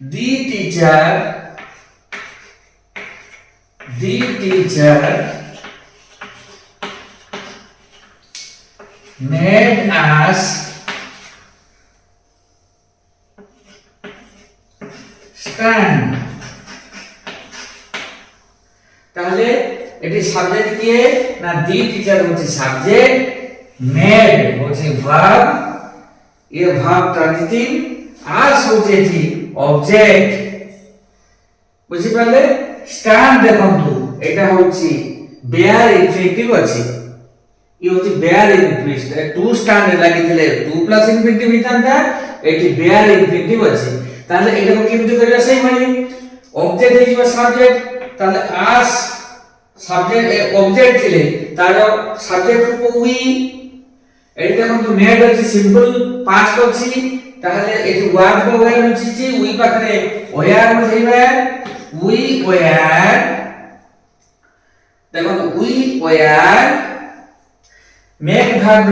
The teacher made us stand. তাহলে এটি subject কে না দি টিচার হচ্ছে সাবজেক্ট, মেড হচ্ছে ভার্ব, এ ভার্ব ট্রানজিটিভ, আস হচ্ছে এটি অবজেক্ট। বুঝি পারলে? স্ট্যান্ড দেখন্তু এটা হচ্ছে বেয়ার ইনফিনিটিভ আছে, ই হচ্ছে বেয়ার ইনফিনিটিভ, টু স্ট্যান্ড লাগিলে টু প্লাস ইনফিনিটিভ হইতান্তা, এটি বেয়ার ইনফিনিটিভ আছে। তাহলে এটাকে কেমনে করিবা সেই মানে অবজেক্ট হইবা সাবজেক্ট, তাহলে আস সাবজেক্ট অবজেক্ট ଥିଲେ তার সাবজেক্ট রূপ উই, এটি দেখন্তু মেড আছে সিম্পল পাস্ট আছে, তাহলে এটি ওয়ার্ড বা ওয়্যার হচ্ছে উই পাখরে ওয়্যার হইবা উই ওয়্যার, দেখন্তু we were, made verb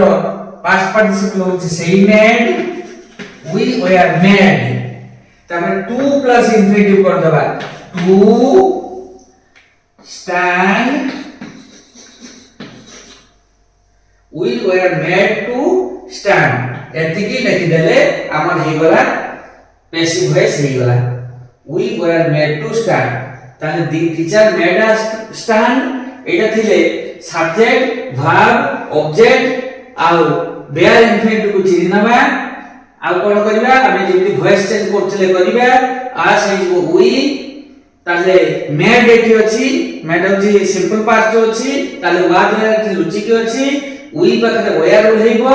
past participle হচ্ছে সেই মেড, উই ওয়্যার মেড, তারপরে টু প্লাস ইনফিনিটিভ করে দেবা to stand, we were made to stand, এতিকি লিখি দেলে আমার হইগলা প্যাসিভ ভয়েস হইগলা, we were made to stand। তাহলে the teacher made us stand এটা থিলে সাবজেক্ট ভার্ব অবজেক্ট আর বেয়ার ইনফিনিটিভ কো চিনি নবা, আর কোন করিবা আমি যেমনি ভয়েস চেঞ্জ করছিলে করিবা, আস হইব উই, তাহলে মেড এটি আছে, মেড হচ্ছে সিম্পল পাস্ট আছে, তাহলে ওয়াজ এটি লুচি কি আছে, উই পাখরে ওয়্যার হইব,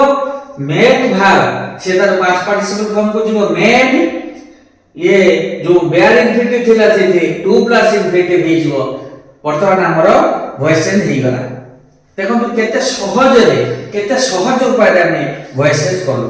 মেড ভার্ব সে তার পাস্ট পার্টিসিপল ফর্ম কো দিব মেড, ये जो बेयर इनफिनिटिव थिला सेठी टू प्लस इनफिनिटिव हे जिवो, वर्तमान हमर वॉइस चेंज हे गला। देखो केते सहज उपाय रे भॉइस चेंज करू।